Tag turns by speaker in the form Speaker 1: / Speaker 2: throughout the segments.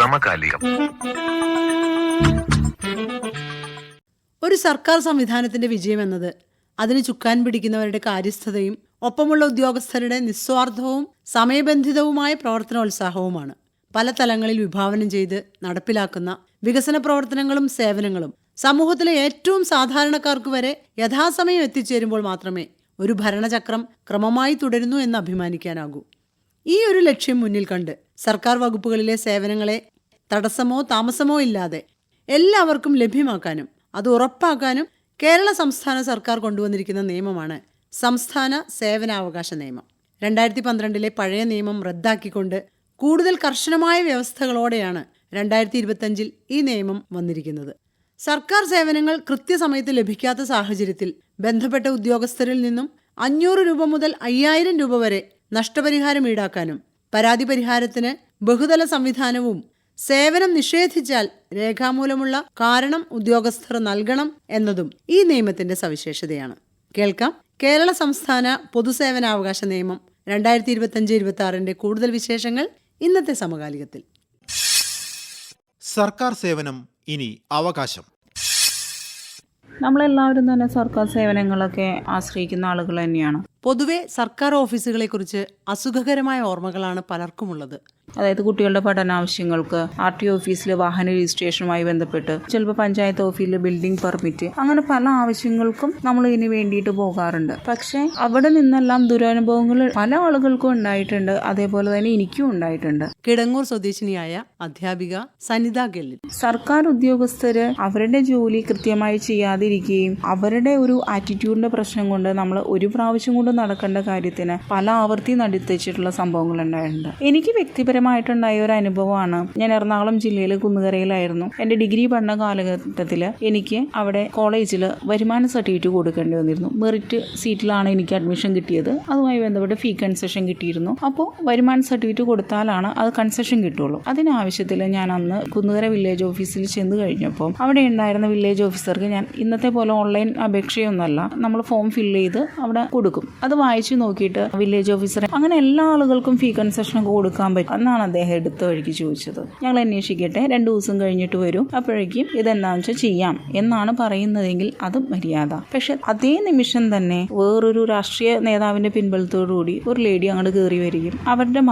Speaker 1: സമകാലികം.
Speaker 2: ഒരു സർക്കാർ സംവിധാനത്തിന്റെ വിജയമെന്നത് അതിന് ചുക്കാൻ പിടിക്കുന്നവരുടെ കാര്യസ്ഥതയും ഒപ്പമുള്ള ഉദ്യോഗസ്ഥരുടെ നിസ്വാർത്ഥവും സമയബന്ധിതവുമായ പ്രവർത്തനോത്സാഹവുമാണ്. പല തലങ്ങളിൽ വിഭാവനം ചെയ്ത് നടപ്പിലാക്കുന്ന വികസന പ്രവർത്തനങ്ങളും സേവനങ്ങളും സമൂഹത്തിലെ ഏറ്റവും സാധാരണക്കാർക്ക് വരെ യഥാസമയം എത്തിച്ചേരുമ്പോൾ മാത്രമേ ഒരു ഭരണചക്രം ക്രമമായി തുടരുന്നു എന്ന് അഭിമാനിക്കാനാകൂ. ഈ ഒരു ലക്ഷ്യം മുന്നിൽ കണ്ട് സർക്കാർ വകുപ്പുകളിലെ സേവനങ്ങളെ തടസ്സമോ താമസമോ ഇല്ലാതെ എല്ലാവർക്കും ലഭ്യമാക്കാനും അത് ഉറപ്പാക്കാനും കേരള സംസ്ഥാന സർക്കാർ കൊണ്ടുവന്നിരിക്കുന്ന നിയമമാണ് സംസ്ഥാന സേവനാവകാശ നിയമം. 2012 പഴയ നിയമം റദ്ദാക്കിക്കൊണ്ട് കൂടുതൽ കർശനമായ വ്യവസ്ഥകളോടെയാണ് 2025 ഈ നിയമം വന്നിരിക്കുന്നത്. സർക്കാർ സേവനങ്ങൾ കൃത്യസമയത്ത് ലഭിക്കാത്ത സാഹചര്യത്തിൽ ബന്ധപ്പെട്ട ഉദ്യോഗസ്ഥരിൽ നിന്നും 500 രൂപ മുതൽ 5000 രൂപ വരെ നഷ്ടപരിഹാരം ഈടാക്കാനും പരാതി പരിഹാരത്തിന് ബഹുതല സംവിധാനവും സേവനം നിഷേധിച്ചാൽ രേഖാമൂലമുള്ള കാരണം ഉദ്യോഗസ്ഥർ നൽകണം എന്നതും ഈ നിയമത്തിന്റെ സവിശേഷതയാണ്. കേൾക്കാം കേരള സംസ്ഥാന പൊതുസേവനാവകാശ നിയമം 2025-26 കൂടുതൽ വിശേഷങ്ങൾ ഇന്നത്തെ സമകാലികത്തിൽ.
Speaker 3: സർക്കാർ സേവനം ഇനി അവകാശം.
Speaker 4: നമ്മളെല്ലാവരും തന്നെ സർക്കാർ സേവനങ്ങളൊക്കെ ആശ്രയിക്കുന്ന ആളുകൾ തന്നെയാണ്.
Speaker 2: പൊതുവെ സർക്കാർ ഓഫീസുകളെക്കുറിച്ച് അസുഖകരമായ ഓർമ്മകളാണ് പലർക്കുമുള്ളത്.
Speaker 4: അതായത് കുട്ടികളുടെ പഠനാവശ്യങ്ങൾക്ക് RTO ഓഫീസിൽ വാഹന രജിസ്ട്രേഷനുമായി ബന്ധപ്പെട്ട്, ചിലപ്പോൾ പഞ്ചായത്ത് ഓഫീസിൽ ബിൽഡിംഗ് പെർമിറ്റ്, അങ്ങനെ പല ആവശ്യങ്ങൾക്കും നമ്മൾ ഇതിന് വേണ്ടിയിട്ട് പോകാറുണ്ട്. പക്ഷേ അവിടെ നിന്നെല്ലാം ദുരനുഭവങ്ങൾ പല ആളുകൾക്കും ഉണ്ടായിട്ടുണ്ട്. അതേപോലെ തന്നെ എനിക്കും ഉണ്ടായിട്ടുണ്ട്.
Speaker 2: കിടങ്ങൂർ സ്വദേശിനിയായ അധ്യാപിക സനിത ഗെല്ലിൻ.
Speaker 4: സർക്കാർ ഉദ്യോഗസ്ഥര് അവരുടെ ജോലി കൃത്യമായി ചെയ്യാതിരിക്കുകയും അവരുടെ ഒരു ആറ്റിറ്റ്യൂഡിന്റെ പ്രശ്നം കൊണ്ട് നമ്മൾ ഒരു പ്രാവശ്യം കൊണ്ട് നടക്കേണ്ട കാര്യത്തിന് പല ആവർത്തി നടത്തിച്ചിട്ടുള്ള സംഭവങ്ങൾ ഉണ്ടായിട്ടുണ്ട്. എനിക്ക് വ്യക്തിപരമായിട്ടുണ്ടായ ഒരു അനുഭവമാണ്. ഞാൻ എറണാകുളം ജില്ലയിലെ കുന്നുകരയിലായിരുന്നു. എൻ്റെ ഡിഗ്രി പഠന കാലഘട്ടത്തിൽ എനിക്ക് അവിടെ കോളേജിൽ വരുമാന സർട്ടിഫിക്കറ്റ് കൊടുക്കേണ്ടി വന്നിരുന്നു. മെറിറ്റ് സീറ്റിലാണ് എനിക്ക് അഡ്മിഷൻ കിട്ടിയത്. അതുമായി ബന്ധപ്പെട്ട് ഫീ കൺസെഷൻ കിട്ടിയിരുന്നു. അപ്പോൾ വരുമാന സർട്ടിഫിക്കറ്റ് കൊടുത്താലാണ് അത് കൺസെഷൻ കിട്ടുള്ളൂ. അതിനാവശ്യത്തിൽ ഞാൻ അന്ന് കുന്നുകര വില്ലേജ് ഓഫീസിൽ ചെന്ന് കഴിഞ്ഞപ്പോൾ അവിടെ ഉണ്ടായിരുന്ന വില്ലേജ് ഓഫീസർക്ക് ഞാൻ ഇന്നത്തെ പോലെ ഓൺലൈൻ അപേക്ഷയൊന്നുമല്ല, നമ്മൾ ഫോം ഫില്ല് ചെയ്ത് അവിടെ കൊടുക്കും. അത് വായിച്ചു നോക്കിയിട്ട് വില്ലേജ് ഓഫീസറെ അങ്ങനെ എല്ലാ ആളുകൾക്കും ഫീ കൺസെഷൻ ഒക്കെ കൊടുക്കാൻ പറ്റും എന്നാണ് അദ്ദേഹം എടുത്ത വഴിക്ക് ചോദിച്ചത്. ഞങ്ങൾ അന്വേഷിക്കട്ടെ, 2 ദിവസം കഴിഞ്ഞിട്ട് വരും, അപ്പോഴേക്കും ഇതെന്താണെന്ന് വെച്ചാൽ ചെയ്യാം എന്നാണ് പറയുന്നതെങ്കിൽ അത് മര്യാദ. പക്ഷെ അതേ നിമിഷം തന്നെ വേറൊരു രാഷ്ട്രീയ നേതാവിന്റെ പിൻബലത്തോടുകൂടി ഒരു ലേഡി അങ്ങോട്ട് കയറി വരികയും അവരുടെ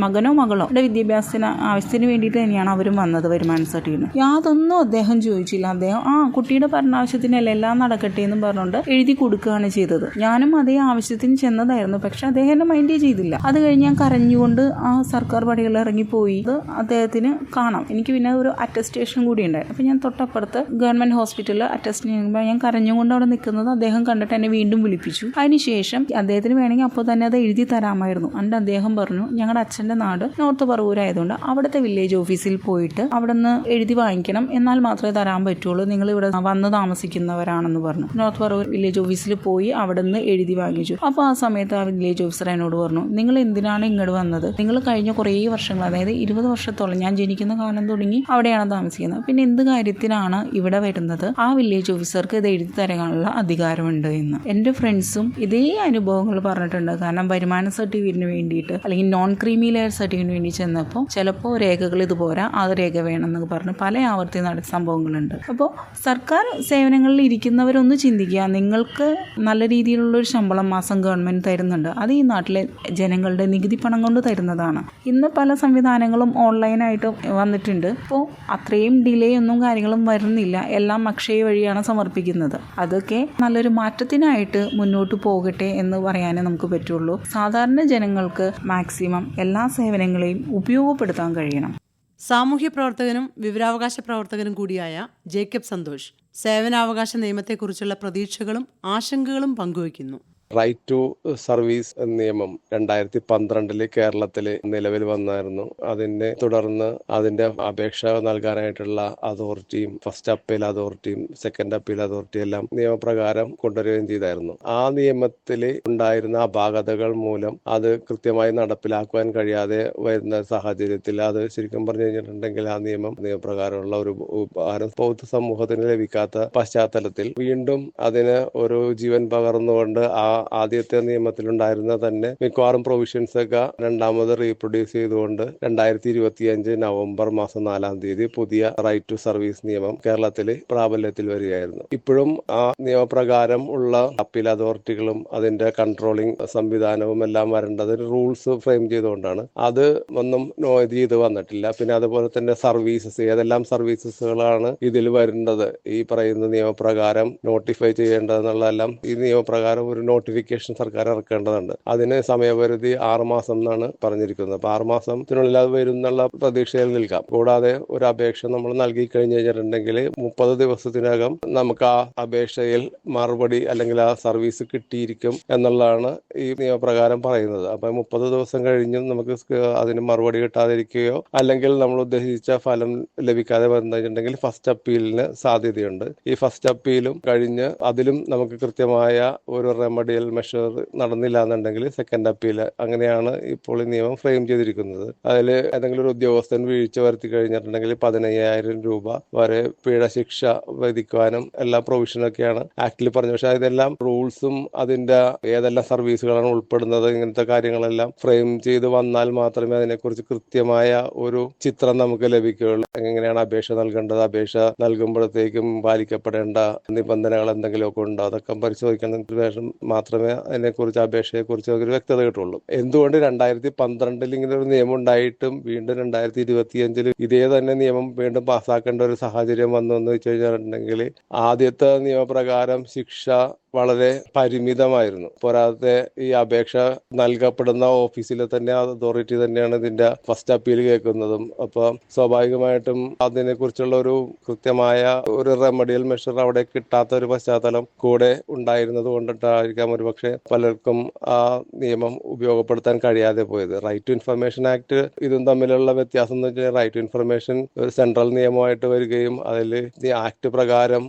Speaker 4: മകനോ മകളോ വിദ്യാഭ്യാസത്തിന് ആവശ്യത്തിന് വേണ്ടിയിട്ട് തന്നെയാണ് അവരും വന്നത്. വരുമാന സർട്ടിഫിക്കറ്റ് യാതൊന്നും അദ്ദേഹം ചോദിച്ചില്ല. അദ്ദേഹം കുട്ടിയുടെ ഭരണാവശ്യത്തിനല്ല എല്ലാം നടക്കട്ടെ എന്നും പറഞ്ഞുകൊണ്ട് എഴുതി കൊടുക്കുകയാണ് ചെയ്തത്. ഞാനും അതേ ആവശ്യത്തിന് ചെന്നതായിരുന്നു. പക്ഷെ അദ്ദേഹം എന്നെ മൈൻഡ് ചെയ്തില്ല. അത് കഴിഞ്ഞ് ഞാൻ കരഞ്ഞുകൊണ്ട് ആ സർക്കാർ പടികളിൽ ഇറങ്ങിപ്പോയി. അത് അദ്ദേഹത്തിന് കാണാം. എനിക്ക് പിന്നെ ഒരു അറ്റസ്റ്റേഷൻ കൂടി ഉണ്ടായിരുന്നു. അപ്പം ഞാൻ തൊട്ടപ്പുറത്ത് ഗവൺമെന്റ് ഹോസ്പിറ്റലിൽ അറ്റസ്റ്റ് ചെയ്യുമ്പോൾ ഞാൻ കരഞ്ഞുകൊണ്ട് അവിടെ നിൽക്കുന്നത് അദ്ദേഹം കണ്ടിട്ട് എന്നെ വീണ്ടും വിളിപ്പിച്ചു. അതിനുശേഷം അദ്ദേഹത്തിന് വേണമെങ്കിൽ അപ്പോൾ തന്നെ അത് എഴുതി തരാമായിരുന്നു. അണ്ട് അദ്ദേഹം പറഞ്ഞു, ഞങ്ങളുടെ അച്ഛൻ്റെ നാട് നോർത്ത് പറവൂരായതുകൊണ്ട് അവിടുത്തെ വില്ലേജ് ഓഫീസിൽ പോയിട്ട് അവിടെ നിന്ന് എഴുതി വാങ്ങിക്കണം, എന്നാൽ മാത്രമേ തരാൻ പറ്റുള്ളൂ, നിങ്ങൾ ഇവിടെ വന്ന് താമസിക്കുന്നവരാണെന്ന് പറഞ്ഞു. നോർത്ത് പറവൂർ വില്ലേജ് ഓഫീസിൽ പോയി അവിടെ നിന്ന് എഴുതി വാങ്ങിച്ചു. അപ്പോൾ ആ സമയത്ത് ആ വില്ലേജ് ഓഫീസർ എന്നോട് പറഞ്ഞു, നിങ്ങൾ എന്തിനാണ് ഇങ്ങോട്ട് വന്നത്? നിങ്ങൾ കഴിഞ്ഞ കുറേ വർഷങ്ങൾ, അതായത് 20 വർഷത്തോളം ഞാൻ ജനിക്കുന്ന കാലം തുടങ്ങി അവിടെയാണ് താമസിക്കുന്നത്. പിന്നെ എന്ത് കാര്യത്തിനാണ് ഇവിടെ വരുന്നത്? ആ വില്ലേജ് ഓഫീസർക്ക് ഇത് എഴുതി തരാനുള്ള അധികാരമുണ്ട് എന്ന്. എൻ്റെ ഫ്രണ്ട്സും ഇതേ അനുഭവങ്ങൾ പറഞ്ഞിട്ടുണ്ട്. കാരണം വരുമാന സർട്ടിഫിക്കറ്റിന് വേണ്ടിയിട്ട് അല്ലെങ്കിൽ നോൺ ക്രീമി ലെയർ സർട്ടിഫിക്കറ്റിന് വേണ്ടി ചെന്നപ്പോൾ ചിലപ്പോൾ രേഖകൾ ഇതുപോരാ, അത് രേഖ വേണമെന്നൊക്കെ പറഞ്ഞ് പല ആവർത്തി നടത്തിയ സംഭവങ്ങളുണ്ട്. അപ്പോൾ സർക്കാർ സേവനങ്ങളിൽ ഇരിക്കുന്നവരൊന്ന് ചിന്തിക്കുക, നിങ്ങൾക്ക് നല്ല രീതിയിലുള്ളൊരു ശമ്പളം മാസം ഗവൺമെന്റ് തരുന്നുണ്ട്. അത് ഈ നാട്ടിലെ ജനങ്ങളുടെ നികുതി പണം കൊണ്ട് തരുന്നതാണ്. ഇന്ന് പല സംവിധാനങ്ങളും ഓൺലൈനായിട്ട് വന്നിട്ടുണ്ട്. അപ്പോൾ അത്രയും ഡിലേ ഒന്നും കാര്യങ്ങളും വരുന്നില്ല. എല്ലാം അക്ഷയ വഴിയാണ് സമർപ്പിക്കുന്നത്. അതൊക്കെ നല്ലൊരു മാറ്റത്തിനായിട്ട് മുന്നോട്ട് പോകട്ടെ എന്ന് പറയാനേ നമുക്ക് പറ്റുള്ളൂ. സാധാരണ ജനങ്ങൾക്ക് മാക്സിമം എല്ലാ സേവനങ്ങളെയും ഉപയോഗപ്പെടുത്താൻ കഴിയണം.
Speaker 2: സാമൂഹ്യ പ്രവർത്തകനും വിവരാവകാശ പ്രവർത്തകനും കൂടിയായ ജേക്കബ് സന്തോഷ് സേവനാവകാശ നിയമത്തെക്കുറിച്ചുള്ള പ്രതീക്ഷകളും ആശങ്കകളും പങ്കുവയ്ക്കുന്നു.
Speaker 5: റൈറ്റ് ടു സർവീസ് നിയമം 2012 കേരളത്തിൽ നിലവിൽ വന്നായിരുന്നു. അതിനെ തുടർന്ന് അതിന്റെ അപേക്ഷ നൽകാനായിട്ടുള്ള അതോറിറ്റിയും ഫസ്റ്റ് അപ്പീൽ അതോറിറ്റിയും സെക്കൻഡ് അപ്പീൽ അതോറിറ്റിയും എല്ലാം നിയമപ്രകാരം കൊണ്ടുവരികയും ചെയ്തായിരുന്നു. ആ നിയമത്തിൽ ഉണ്ടായിരുന്ന അപാകതകൾ മൂലം അത് കൃത്യമായി നടപ്പിലാക്കുവാൻ കഴിയാതെ വരുന്ന സാഹചര്യത്തിൽ അത് ശരിക്കും പറഞ്ഞു കഴിഞ്ഞിട്ടുണ്ടെങ്കിൽ ആ നിയമപ്രകാരമുള്ള ഒരു ഉപകാരം പൊതുസമൂഹത്തിന് ലഭിക്കാത്ത പശ്ചാത്തലത്തിൽ വീണ്ടും അതിന് ഒരു ജീവൻ പകർന്നുകൊണ്ട് ആ ആദ്യത്തെ നിയമത്തിലുണ്ടായിരുന്ന തന്നെ മിക്കവാറും പ്രൊവിഷൻസ് ഒക്കെ രണ്ടാമത് റീപ്രൊഡ്യൂസ് ചെയ്തുകൊണ്ട് 2025 നവംബർ മാസം 4-ാം തീയതി പുതിയ റൈറ്റ് ടു സർവീസ് നിയമം കേരളത്തിൽ പ്രാബല്യത്തിൽ വരികയായിരുന്നു. ഇപ്പോഴും ആ നിയമപ്രകാരം ഉള്ള അപ്പീൽ അതോറിറ്റികളും അതിന്റെ കൺട്രോളിംഗ് സംവിധാനവും എല്ലാം വരേണ്ടത് റൂൾസ് ഫ്രെയിം ചെയ്തുകൊണ്ടാണ്. അത് ഒന്നും ഇത് ചെയ്ത് വന്നിട്ടില്ല. പിന്നെ അതുപോലെ തന്നെ സർവീസസ്, ഏതെല്ലാം സർവീസസുകളാണ് ഇതിൽ വരേണ്ടത്, ഈ പറയുന്ന നിയമപ്രകാരം നോട്ടിഫൈ ചെയ്യേണ്ടതെന്നുള്ളതെല്ലാം ഈ നിയമപ്രകാരം ഒരു നോട്ടിഫിക്കേഷൻ സർക്കാർ ഇറക്കേണ്ടതുണ്ട്. അതിന് സമയപരിധി 6 മാസം എന്നാണ് പറഞ്ഞിരിക്കുന്നത്. അപ്പൊ 6 മാസത്തിനുള്ളിൽ അത് വരും എന്നുള്ള പ്രതീക്ഷയിൽ നിൽക്കാം. കൂടാതെ ഒരു അപേക്ഷ നമ്മൾ നൽകി കഴിഞ്ഞു കഴിഞ്ഞിട്ടുണ്ടെങ്കിൽ 30 ദിവസത്തിനകം നമുക്ക് ആ അപേക്ഷയിൽ മറുപടി അല്ലെങ്കിൽ ആ സർവീസ് കിട്ടിയിരിക്കും എന്നുള്ളതാണ് ഈ നിയമപ്രകാരം പറയുന്നത്. അപ്പൊ 30 ദിവസം കഴിഞ്ഞും നമുക്ക് അതിന് മറുപടി കിട്ടാതിരിക്കുകയോ അല്ലെങ്കിൽ നമ്മൾ ഉദ്ദേശിച്ച ഫലം ലഭിക്കാതെ വന്നിട്ടുണ്ടെങ്കിൽ ഫസ്റ്റ് അപ്പീലിന് സാധ്യതയുണ്ട്. ഈ ഫസ്റ്റ് അപ്പീലും കഴിഞ്ഞ് അതിലും നമുക്ക് കൃത്യമായ ഒരു റെമഡിയൽ മെഷർ നടന്നില്ല എന്നുണ്ടെങ്കിൽ സെക്കൻഡ് അപ്പീൽ. അങ്ങനെയാണ് ഇപ്പോൾ ഈ നിയമം ഫ്രെയിം ചെയ്തിരിക്കുന്നത്. അതിൽ ഏതെങ്കിലും ഒരു ഉദ്യോഗസ്ഥൻ വീഴ്ച വരുത്തി കഴിഞ്ഞിട്ടുണ്ടെങ്കിൽ 15,000 രൂപ വരെ പിഴ ശിക്ഷ വിധിക്കുവാനും എല്ലാ പ്രൊവിഷനൊക്കെയാണ് ആക്ടിൽ പറഞ്ഞത്. പക്ഷെ ഇതെല്ലാം റൂൾസും അതിന്റെ ഏതെല്ലാം സർവീസുകളാണ് ഉൾപ്പെടുന്നത്, ഇങ്ങനത്തെ കാര്യങ്ങളെല്ലാം ഫ്രെയിം ചെയ്ത് വന്നാൽ മാത്രമേ അതിനെക്കുറിച്ച് കൃത്യമായ ഒരു ചിത്രം നമുക്ക് ലഭിക്കുകയുള്ളൂ. എങ്ങനെയാണ് അപേക്ഷ നൽകേണ്ടത്, അപേക്ഷ നൽകുമ്പോഴത്തേക്കും പാലിക്കപ്പെടേണ്ട നിബന്ധനകൾ എന്തെങ്കിലുമൊക്കെ ഉണ്ടോ, അതൊക്കെ പരിശോധിക്കുന്നതിന് ശേഷം മാത്രമേ അതിനെക്കുറിച്ച് അപേക്ഷയെക്കുറിച്ച് ഒരു വ്യക്തത കിട്ടുള്ളൂ. എന്തുകൊണ്ട് 2012 ഇങ്ങനെ ഒരു നിയമം ഉണ്ടായിട്ടും വീണ്ടും 2025 ഇതേ തന്നെ നിയമം വീണ്ടും പാസ്സാക്കേണ്ട ഒരു സാഹചര്യം വന്നു എന്ന് വെച്ച് കഴിഞ്ഞിട്ടുണ്ടെങ്കിൽ ആദ്യത്തെ നിയമപ്രകാരം ശിക്ഷ വളരെ പരിമിതമായിരുന്നു. പോരാതെ ഈ അപേക്ഷ നൽകപ്പെടുന്ന ഓഫീസിലെ തന്നെ അതോറിറ്റി തന്നെയാണ് ഇതിന്റെ ഫസ്റ്റ് അപ്പീൽ കേൾക്കുന്നതും. അപ്പൊ സ്വാഭാവികമായിട്ടും അതിനെ കുറിച്ചുള്ള ഒരു കൃത്യമായ ഒരു റെമഡിയൽ മെഷർ അവിടെ കിട്ടാത്ത ഒരു പശ്ചാത്തലം കൂടെ ഉണ്ടായിരുന്നത് കൊണ്ടിട്ടായിരിക്കാം ഒരുപക്ഷെ പലർക്കും ആ നിയമം ഉപയോഗപ്പെടുത്താൻ കഴിയാതെ പോയത്. റൈറ്റ് ടു ഇൻഫർമേഷൻ ആക്ട് ഇതും തമ്മിലുള്ള വ്യത്യാസം എന്ന് വെച്ചാൽ റൈറ്റ് ടു ഇൻഫർമേഷൻ ഒരു സെൻട്രൽ നിയമമായിട്ട് വരികയും അതിൽ ഈ ആക്ട് പ്രകാരം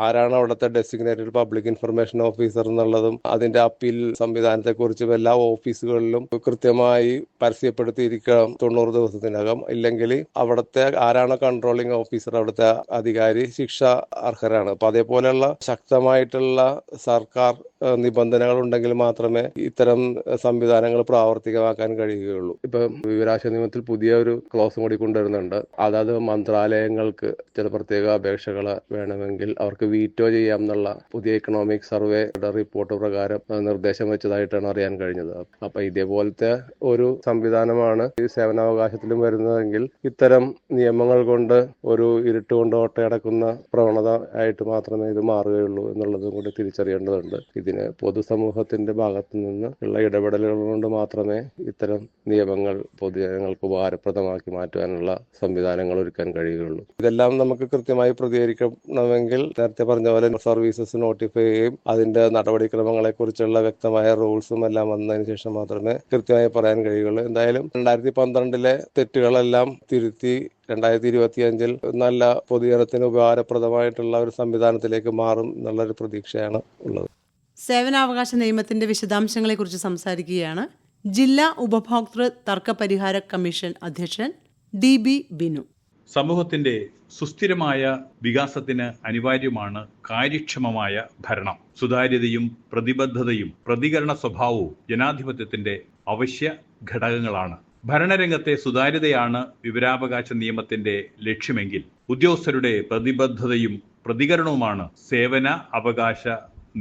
Speaker 5: ആരാണ് അവിടുത്തെ ഡെസിഗ്നേറ്റഡ് പബ്ലിക് ഇൻഫർമേഷൻ ഓഫീസർ എന്നുള്ളതും അതിന്റെ അപ്പീൽ സംവിധാനത്തെ കുറിച്ചും എല്ലാ ഓഫീസുകളിലും കൃത്യമായി പരസ്യപ്പെടുത്തിയിരിക്കണം 90 ദിവസത്തിനകം. ഇല്ലെങ്കിൽ അവിടുത്തെ ആരാണോ കൺട്രോളിംഗ് ഓഫീസർ, അവിടുത്തെ അധികാരി ശിക്ഷ അർഹരാണ്. അപ്പൊ അതേപോലെയുള്ള ശക്തമായിട്ടുള്ള സർക്കാർ നിബന്ധനകൾ ഉണ്ടെങ്കിൽ മാത്രമേ ഇത്തരം സംവിധാനങ്ങൾ പ്രാവർത്തികമാക്കാൻ കഴിയുകയുള്ളൂ. ഇപ്പൊ വിവരാവകാശ നിയമത്തിൽ പുതിയ ഒരു ക്ലോസും കൂടി കൊണ്ടുവരുന്നുണ്ട്. അതായത് മന്ത്രാലയങ്ങൾക്ക് ചില പ്രത്യേക അപേക്ഷകൾ വേണമെങ്കിൽ അവർക്ക് വീറ്റോ ചെയ്യാം എന്നുള്ള പുതിയ എക്കണോമിക് സർവേയുടെ റിപ്പോർട്ട് പ്രകാരം നിർദ്ദേശം വെച്ചതായിട്ടാണ് അറിയാൻ കഴിഞ്ഞത്. അപ്പൊ ഇതേപോലത്തെ ഒരു സംവിധാനമാണ് ഈ സേവനാവകാശത്തിലും വരുന്നതെങ്കിൽ ഇത്തരം നിയമങ്ങൾ കൊണ്ട് ഒരു ഇരുട്ടുകൊണ്ട് ഓട്ടയടക്കുന്ന പ്രവണത ആയിട്ട് മാത്രമേ ഇത് മാറുകയുള്ളൂ എന്നുള്ളതും കൂടി തിരിച്ചറിയേണ്ടതുണ്ട്. ഇതിന് പൊതുസമൂഹത്തിന്റെ ഭാഗത്തു നിന്ന് ഉള്ള ഇടപെടലുകൾ കൊണ്ട് മാത്രമേ ഇത്തരം നിയമങ്ങൾ പൊതുജനങ്ങൾക്ക് ഉപകാരപ്രദമാക്കി മാറ്റുവാനുള്ള സംവിധാനങ്ങൾ ഒരുക്കാൻ കഴിയുകയുള്ളൂ. ഇതെല്ലാം നമുക്ക് കൃത്യമായി പ്രതികരിക്കണമെങ്കിൽ നേരത്തെ പറഞ്ഞ പോലെ സർവീസസ് നോട്ടിഫൈ ചെയ്യുകയും അതിന്റെ നടപടിക്രമങ്ങളെ കുറിച്ചുള്ള വ്യക്തമായ റൂൾസും എല്ലാം വന്നതിന് ശേഷം മാത്രമേ കൃത്യമായി പറയാൻ കഴിയുകയുള്ളൂ. എന്തായാലും 2012 തെറ്റുകളെല്ലാം തിരുത്തി 2025 നല്ല പൊതുജനത്തിന് ഉപകാരപ്രദമായിട്ടുള്ള ഒരു സംവിധാനത്തിലേക്ക് മാറും എന്നുള്ളൊരു പ്രതീക്ഷയാണ് ഉള്ളത്.
Speaker 2: സേവനാവകാശ നിയമത്തിന്റെ വിശദാംശങ്ങളെക്കുറിച്ച് സംസാരിക്കുകയാണ് ജില്ലാ ഉപഭോക്തൃ തർക്ക പരിഹാര കമ്മീഷൻ അധ്യക്ഷൻ DB ബിനു.
Speaker 1: സമൂഹത്തിന്റെ സുസ്ഥിരമായ വികാസത്തിന് അനിവാര്യമാണ് കാര്യക്ഷമമായ ഭരണം. സുതാര്യതയും പ്രതിബദ്ധതയും പ്രതികരണ സ്വഭാവവും ജനാധിപത്യത്തിന്റെ അവശ്യ ഘടകങ്ങളാണ്. ഭരണരംഗത്തെ സുതാര്യതയാണ് വിവരാവകാശ നിയമത്തിന്റെ ലക്ഷ്യമെങ്കിൽ ഉദ്യോഗസ്ഥരുടെ പ്രതിബദ്ധതയും പ്രതികരണവുമാണ് സേവന അവകാശ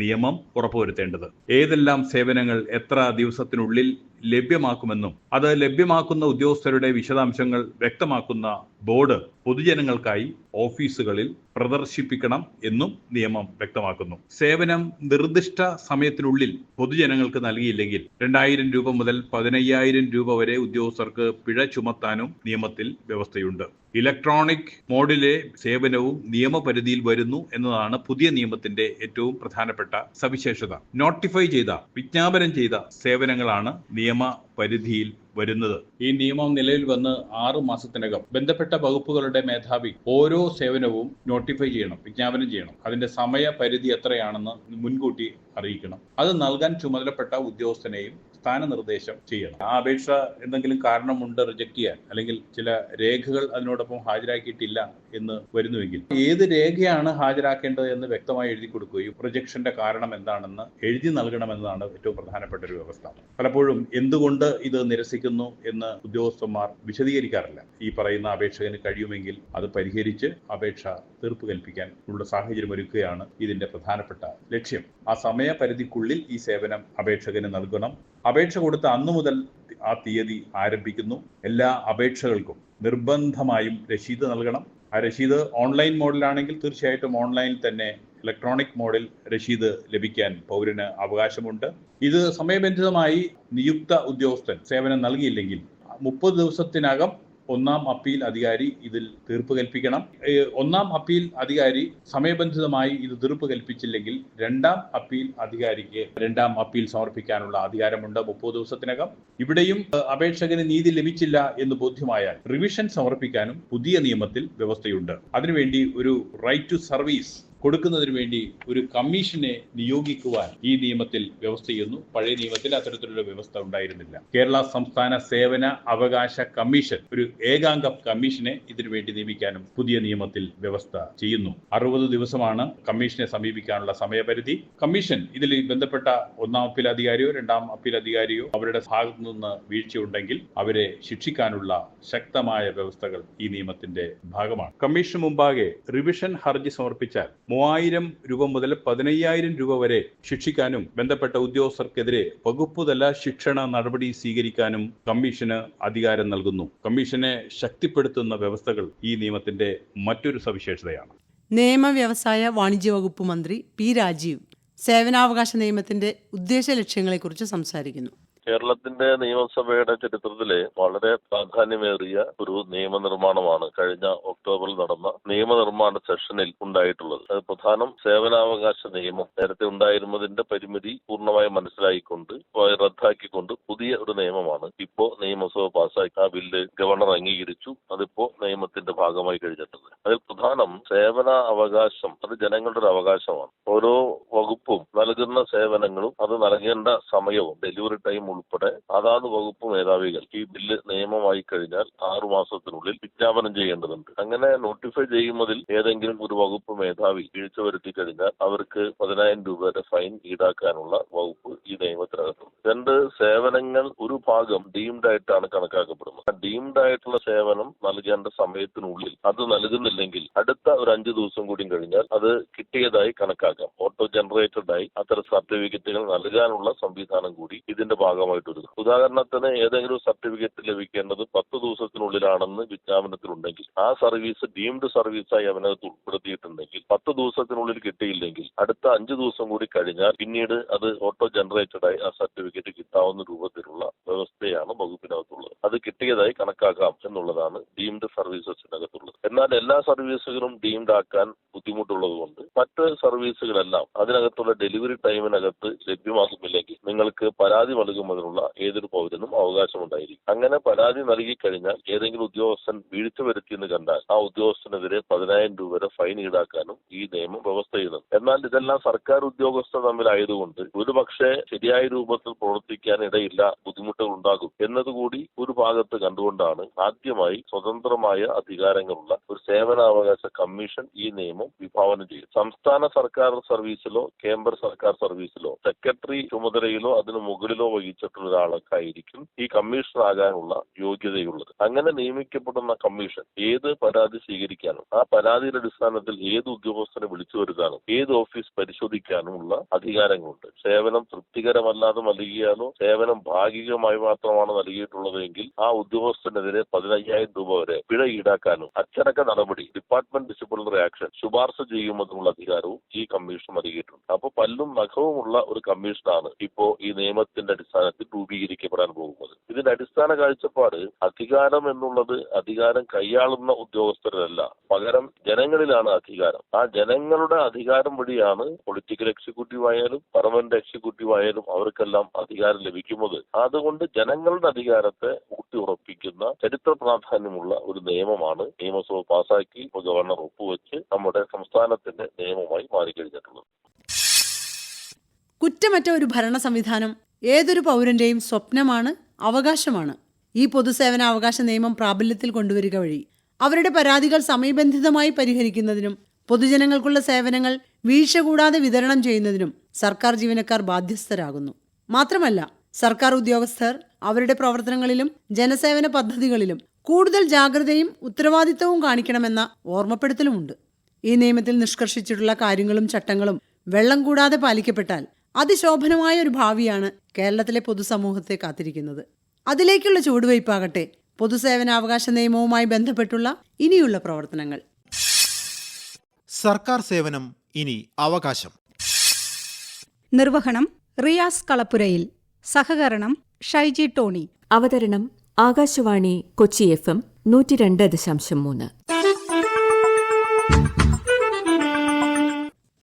Speaker 1: നിയമം ഉറപ്പുവരുത്തേണ്ടത്. ഏതെല്ലാം സേവനങ്ങൾ എത്ര ദിവസത്തിനുള്ളിൽ ലഭ്യമാക്കുമെന്നും അത് ലഭ്യമാക്കുന്ന ഉദ്യോഗസ്ഥരുടെ വിശദാംശങ്ങൾ വ്യക്തമാക്കുന്ന ബോർഡ് പൊതുജനങ്ങൾക്കായി ഓഫീസുകളിൽ പ്രദർശിപ്പിക്കണം എന്നും നിയമം വ്യക്തമാക്കുന്നു. സേവനം നിർദ്ദിഷ്ട സമയത്തിനുള്ളിൽ പൊതുജനങ്ങൾക്ക് നൽകിയില്ലെങ്കിൽ 2000 രൂപ മുതൽ 15,000 രൂപ വരെ ഉദ്യോഗസ്ഥർക്ക് പിഴ ചുമത്താനും നിയമത്തിൽ വ്യവസ്ഥയുണ്ട്. ഇലക്ട്രോണിക് മോഡിലെ സേവനവും നിയമപരിധിയിൽ വരുന്നു എന്നതാണ് പുതിയ നിയമത്തിന്റെ ഏറ്റവും പ്രധാനപ്പെട്ട സവിശേഷത. നോട്ടിഫൈ ചെയ്ത, വിജ്ഞാപനം ചെയ്ത സേവനങ്ങളാണ് നിയമപരിധിയിൽ വരുന്നത്. ഈ നിയമം നിലവിൽ വന്ന് 6 മാസത്തിനകം ബന്ധപ്പെട്ട വകുപ്പുകളുടെ മേധാവി ഓരോ സേവനവും നോട്ടിഫൈ ചെയ്യണം, വിജ്ഞാപനം ചെയ്യണം. അതിന്റെ സമയപരിധി എത്രയാണെന്ന് മുൻകൂട്ടി അറിയിക്കണം. അത് നൽകാൻ ചുമതലപ്പെട്ട ഉദ്യോഗസ്ഥനെയും സ്ഥാനനിർദ്ദേശം ചെയ്യണം. ആ അപേക്ഷ എന്തെങ്കിലും കാരണമുണ്ട് റിജക്ട് ചെയ്യാൻ, അല്ലെങ്കിൽ ചില രേഖകൾ അതിനോടൊപ്പം ഹാജരാക്കിയിട്ടില്ല എന്ന് വരുന്നുവെങ്കിൽ ഏത് രേഖയാണ് ഹാജരാക്കേണ്ടത് എന്ന് വ്യക്തമായി എഴുതി കൊടുക്കുകയും റിജക്ഷന്റെ കാരണം എന്താണെന്ന് എഴുതി നൽകണമെന്നതാണ് ഏറ്റവും പ്രധാനപ്പെട്ട ഒരു വ്യവസ്ഥ. പലപ്പോഴും എന്തുകൊണ്ട് ഇത് നിരസിക്കുന്നു എന്ന് ഉദ്യോഗസ്ഥന്മാർ വിശദീകരിക്കാറില്ല. ഈ പറയുന്ന അപേക്ഷകന് കഴിയുമെങ്കിൽ അത് പരിഹരിച്ച് അപേക്ഷ തീർപ്പ് കൽപ്പിക്കാൻ ഉള്ള സാഹചര്യം ഒരുക്കുകയാണ് ഇതിന്റെ പ്രധാനപ്പെട്ട ലക്ഷ്യം. ആ സമയപരിധിക്കുള്ളിൽ ഈ സേവനം അപേക്ഷകന് നൽകണം. അപേക്ഷ കൊടുത്ത അന്നു മുതൽ ആ തീയതി ആരംഭിക്കുന്നു. എല്ലാ അപേക്ഷകൾക്കും നിർബന്ധമായും രസീത് നൽകണം. ആ രസീത് ഓൺലൈൻ മോഡിലാണെങ്കിൽ തീർച്ചയായിട്ടും ഓൺലൈനിൽ തന്നെ ഇലക്ട്രോണിക് മോഡിൽ രസീത് ലഭിക്കാൻ പൗരന് അവകാശമുണ്ട്. ഇത് സമയബന്ധിതമായി നിയുക്ത ഉദ്യോഗസ്ഥൻ സേവനം നൽകിയില്ലെങ്കിൽ 30 ദിവസത്തിനകം ഒന്നാം അപ്പീൽ അധികാരി ഇതിൽ തീർപ്പ് കൽപ്പിക്കണം. ഒന്നാം അപ്പീൽ അധികാരി സമയബന്ധിതമായി ഇത് തീർപ്പ് കൽപ്പിച്ചില്ലെങ്കിൽ രണ്ടാം അപ്പീൽ അധികാരിക്ക് രണ്ടാം അപ്പീൽ സമർപ്പിക്കാനുള്ള അധികാരമുണ്ട് 30 ദിവസത്തിനകം. ഇവിടെയും അപേക്ഷകന് നീതി ലഭിച്ചില്ല എന്ന് ബോധ്യമായാൽ റിവിഷൻ സമർപ്പിക്കാനും പുതിയ നിയമത്തിൽ വ്യവസ്ഥയുണ്ട്. അതിനുവേണ്ടി ഒരു റൈറ്റ് ടു സർവീസ് കൊടുക്കുന്നതിന് വേണ്ടി ഒരു കമ്മീഷനെ നിയോഗിക്കുവാൻ ഈ നിയമത്തിൽ വ്യവസ്ഥ ചെയ്യുന്നു. പഴയ നിയമത്തിൽ അത്തരത്തിലുള്ള വ്യവസ്ഥ ഉണ്ടായിരുന്നില്ല. കേരള സംസ്ഥാന സേവന അവകാശ കമ്മീഷൻ ഒരു ഏകാംഗ കമ്മീഷനെ ഇതിനുവേണ്ടി നിയമിക്കാനും പുതിയ നിയമത്തിൽ വ്യവസ്ഥ ചെയ്യുന്നു. 60 ദിവസമാണ് കമ്മീഷനെ സമീപിക്കാനുള്ള സമയപരിധി. കമ്മീഷൻ ഇതിൽ ബന്ധപ്പെട്ട ഒന്നാം അപ്പീൽ അധികാരിയോ രണ്ടാം അപ്പീൽ അധികാരിയോ അവരുടെ ഭാഗത്തു നിന്ന് വീഴ്ചയുണ്ടെങ്കിൽ അവരെ ശിക്ഷിക്കാനുള്ള ശക്തമായ വ്യവസ്ഥകൾ ഈ നിയമത്തിന്റെ ഭാഗമാണ്. കമ്മീഷന് മുമ്പാകെ റിവിഷൻ ഹർജി സമർപ്പിച്ചാൽ 3000 രൂപ മുതൽ 15,000 രൂപ വരെ ശിക്ഷിക്കാനും ബന്ധപ്പെട്ട ഉദ്യോഗസ്ഥർക്കെതിരെ വകുപ്പുതല ശിക്ഷണ നടപടി സ്വീകരിക്കാനും കമ്മീഷന് അധികാരം നൽകുന്നു. കമ്മീഷനെ ശക്തിപ്പെടുത്തുന്ന വ്യവസ്ഥകൾ ഈ നിയമത്തിന്റെ മറ്റൊരു സവിശേഷതയാണ്.
Speaker 2: നിയമ വ്യവസായ വാണിജ്യ വകുപ്പ് മന്ത്രി പി രാജീവ് സേവനാവകാശ നിയമത്തിന്റെ ഉദ്ദേശ ലക്ഷ്യങ്ങളെക്കുറിച്ച് സംസാരിക്കുന്നു.
Speaker 6: കേരളത്തിന്റെ നിയമസഭയുടെ ചരിത്രത്തിലെ വളരെ പ്രാധാന്യമേറിയ ഒരു നിയമനിർമ്മാണമാണ് കഴിഞ്ഞ ഒക്ടോബറിൽ നടന്ന നിയമനിർമ്മാണ സെഷനിൽ ഉണ്ടായിട്ടുള്ളത്. അത് പ്രധാനം സേവനാവകാശ നിയമം നേരത്തെ ഉണ്ടായിരുന്നതിന്റെ പരിമിതി പൂർണ്ണമായി മനസ്സിലാക്കിക്കൊണ്ട് റദ്ദാക്കിക്കൊണ്ട് പുതിയ ഒരു നിയമമാണ് ഇപ്പോ നിയമസഭ പാസ്സാക്കി. ആ ബില്ല് ഗവർണർ അംഗീകരിച്ചു. അതിപ്പോ നിയമത്തിന്റെ ഭാഗമായി കഴിഞ്ഞിട്ടുണ്ട്. അതിൽ പ്രധാനം സേവന അവകാശം, അത് ജനങ്ങളുടെ ഒരു അവകാശമാണ്. ഓരോ വകുപ്പും നൽകുന്ന സേവനങ്ങളും അത് നൽകേണ്ട സമയവും ഡെലിവറി ടൈം ഉൾപ്പെടെ അതാത് വകുപ്പ് മേധാവികൾ ഈ ബില്ല് നിയമമായി കഴിഞ്ഞാൽ 6 മാസത്തിനുള്ളിൽ വിജ്ഞാപനം ചെയ്യേണ്ടതുണ്ട്. അങ്ങനെ നോട്ടിഫൈ ചെയ്യുന്നതിൽ ഏതെങ്കിലും ഒരു വകുപ്പ് മേധാവി വീഴ്ച വരുത്തി കഴിഞ്ഞാൽ അവർക്ക് 10,000 രൂപ വരെ ഫൈൻ ഈടാക്കാനുള്ള വകുപ്പ് ഈ നിയമത്തിനകത്തുണ്ട്. 2 സേവനങ്ങൾ ഒരു ഭാഗം ഡീംഡ് ആയിട്ടാണ് കണക്കാക്കപ്പെടുന്നത്. ഡീംഡ് ആയിട്ടുള്ള സേവനം നൽകേണ്ട സമയത്തിനുള്ളിൽ അത് നൽകുന്നില്ലെങ്കിൽ അടുത്ത ഒരു 5 ദിവസം കൂടി കഴിഞ്ഞാൽ അത് കിട്ടിയതായി കണക്കാക്കാം. ഓട്ടോ ജനറേറ്റഡ് ആയി അത്തരം സർട്ടിഫിക്കറ്റുകൾ നൽകാനുള്ള സംവിധാനം കൂടി ഇതിന്റെ ഭാഗമായിട്ട് വരും. ഉദാഹരണത്തിന് ഏതെങ്കിലും സർട്ടിഫിക്കറ്റ് ലഭിക്കേണ്ടത് 10 ദിവസത്തിനുള്ളിലാണെന്ന് വിജ്ഞാപനത്തിലുണ്ടെങ്കിൽ ആ സർവീസ് ഡീംഡ് സർവീസായി അവനകത്ത് ഉൾപ്പെടുത്തിയിട്ടുണ്ടെങ്കിൽ 10 ദിവസത്തിനുള്ളിൽ കിട്ടിയില്ലെങ്കിൽ അടുത്ത 5 ദിവസം കൂടി കഴിഞ്ഞാൽ പിന്നീട് അത് ഓട്ടോ ജനറേറ്റഡ് ആയി ആ സർട്ടിഫിക്കറ്റ് കിട്ടാവുന്ന രൂപത്തിലുള്ള വ്യവസ്ഥയാണ് വകുപ്പിനകത്തുള്ളത്. അത് കിട്ടിയതായി കണക്കാക്കാം എന്നുള്ളതാണ് ഡീംഡ് സർവീസസിനകത്തുള്ളത്. എന്നാൽ എല്ലാ സർവീസുകളും ഡീംഡ് ആക്കാൻ ബുദ്ധിമുട്ടുള്ളത് കൊണ്ട് മറ്റ് സർവീസുകളെല്ലാം അതിനകത്തുള്ള ഡെലിവറി ടൈമിനകത്ത് ലഭ്യമാകുന്നില്ലെങ്കിൽ നിങ്ങൾക്ക് പരാതി നൽകുന്നതിനുള്ള ഏതൊരു പൗരനും അവകാശമുണ്ടായിരിക്കും. അങ്ങനെ പരാതി നൽകി കഴിഞ്ഞാൽ ഏതെങ്കിലും ഉദ്യോഗസ്ഥൻ വീഴ്ച വരുത്തിയെന്ന് കണ്ടാൽ ആ ഉദ്യോഗസ്ഥനെതിരെ 10,000 രൂപ വരെ ഫൈൻ ഈടാക്കാനും ഈ നിയമം വ്യവസ്ഥ ചെയ്യുന്നത്. എന്നാൽ ഇതെല്ലാം സർക്കാർ ഉദ്യോഗസ്ഥർ തമ്മിലായതുകൊണ്ട് ഒരുപക്ഷെ ശരിയായ രൂപത്തിൽ പ്രവർത്തിക്കാൻ ഇടയില്ല, ബുദ്ധിമുട്ടുകൾ ഉണ്ടാകും എന്നതുകൂടി ഒരു ഭാഗത്ത് കണ്ടുകൊണ്ടാണ് ആദ്യമായി സ്വതന്ത്രമായ അധികാരങ്ങളുള്ള ഒരു സേവനാവകാശ കമ്മീഷൻ ഈ നിയമം വിഭാവനം ചെയ്യും. സംസ്ഥാന സർക്കാർ സർവീസിലോ കേന്ദ്ര സർക്കാർ സർവീസിലോ സെക്രട്ടറി ചുമതലയിലോ അതിനു മുകളിലോ വഹിച്ചിട്ടുള്ള ഒരാൾക്കായിരിക്കും ഈ കമ്മീഷണർ ആകാനുള്ള യോഗ്യതയുള്ളത്. അങ്ങനെ നിയമിക്കപ്പെടുന്ന കമ്മീഷൻ ഏത് പരാതി സ്വീകരിക്കാനും ആ പരാതിയുടെ അടിസ്ഥാനത്തിൽ ഏത് ഉദ്യോഗസ്ഥനെ വിളിച്ചു വരുത്താനും ഏത് ഓഫീസ് പരിശോധിക്കാനുമുള്ള അധികാരങ്ങളുണ്ട്. സേവനം തൃപ്തികരമല്ലാതെ നൽകിയാലോ സേവനം ഭാഗികമായി മാത്രമാണ് നൽകിയിട്ടുള്ളതെങ്കിൽ ആ ഉദ്യോഗസ്ഥനെതിരെ 15,000 രൂപ വരെ പിഴ ഈടാക്കാനും അച്ചടക്ക നടപടി ഡിപ്പാർട്ട്മെന്റ് ഡിസിപ്ലിനറി ആക്ഷൻ ശുപാർശ ചെയ്യുന്നതിനുള്ള അധികാരവും ഈ കമ്മീഷൻ നൽകിയിട്ടുണ്ട്. അപ്പോൾ പല്ലും നഖവുമുള്ള ഒരു കമ്മീഷനാണ് ഇപ്പോ ഈ നിയമത്തിന്റെ അടിസ്ഥാനത്തിൽ രൂപീകരിക്കപ്പെടാൻ പോകുന്നത്. ഇതിന്റെ അടിസ്ഥാന കാഴ്ചപ്പാട് അധികാരം എന്നുള്ളത് അധികാരം കൈയാളുന്ന ഉദ്യോഗസ്ഥരല്ല, പകരം ജനങ്ങളിലാണ് അധികാരം. ആ ജനങ്ങളുടെ അധികാരം വഴിയാണ് പൊളിറ്റിക്കൽ എക്സിക്യൂട്ടീവ് ആയാലും പെർമനന്റ് എക്സിക്യൂട്ടീവ് ആയാലും അവർക്കെല്ലാം അധികാരം ലഭിക്കുന്നത്. അതുകൊണ്ട് ജനങ്ങളുടെ അധികാരത്തെ ഊട്ടിയുറപ്പിക്കുന്ന ചരിത്ര പ്രാധാന്യമുള്ള ഒരു നിയമമാണ് നിയമസഭ പാസാക്കി ഗവർണർ ഒപ്പുവെച്ച് നമ്മുടെ സംസ്ഥാനത്തിന്റെ നിയമമായി മാറിക്കഴിഞ്ഞിട്ടുള്ളത്.
Speaker 2: കുറ്റമറ്റ ഒരു ഭരണ സംവിധാനം ഏതൊരു പൗരന്റെയും സ്വപ്നമാണ്, അവകാശമാണ്. ഈ പൊതുസേവനാവകാശ നിയമം പ്രാബല്യത്തിൽ കൊണ്ടുവരിക വഴി അവരുടെ പരാതികൾ സമയബന്ധിതമായി പരിഹരിക്കുന്നതിനും പൊതുജനങ്ങൾക്കുള്ള സേവനങ്ങൾ വീഴ്ച കൂടാതെ വിതരണം ചെയ്യുന്നതിനും സർക്കാർ ജീവനക്കാർ ബാധ്യസ്ഥരാകുന്നു. മാത്രമല്ല, സർക്കാർ ഉദ്യോഗസ്ഥർ അവരുടെ പ്രവർത്തനങ്ങളിലും ജനസേവന പദ്ധതികളിലും കൂടുതൽ ജാഗ്രതയും ഉത്തരവാദിത്തവും കാണിക്കണമെന്ന ഓർമ്മപ്പെടുത്തലുമുണ്ട്. ഈ നിയമത്തിൽ നിഷ്കർഷിച്ചിട്ടുള്ള കാര്യങ്ങളും ചട്ടങ്ങളും വെള്ളം കൂടാതെ പാലിക്കപ്പെട്ടാൽ അതിശോഭനമായ ഒരു ഭാവിയാണ് കേരളത്തിലെ പൊതുസമൂഹത്തെ കാത്തിരിക്കുന്നത്. അതിലേക്കുള്ള ചുവടുവയ്പാകട്ടെ പൊതുസേവനാവകാശ നിയമവുമായി ബന്ധപ്പെട്ടുള്ള ഇനിയുള്ള പ്രവർത്തനങ്ങൾ.
Speaker 3: സർക്കാർ സേവനം ഇനി അവകാശം.
Speaker 7: നിർവഹണം റിയാസ് കളപ്പുരയിൽ. സഹകരണം ഷൈജി ടോണി.
Speaker 8: അവതരണം ആകാശവാണി കൊച്ചി FM 102.3.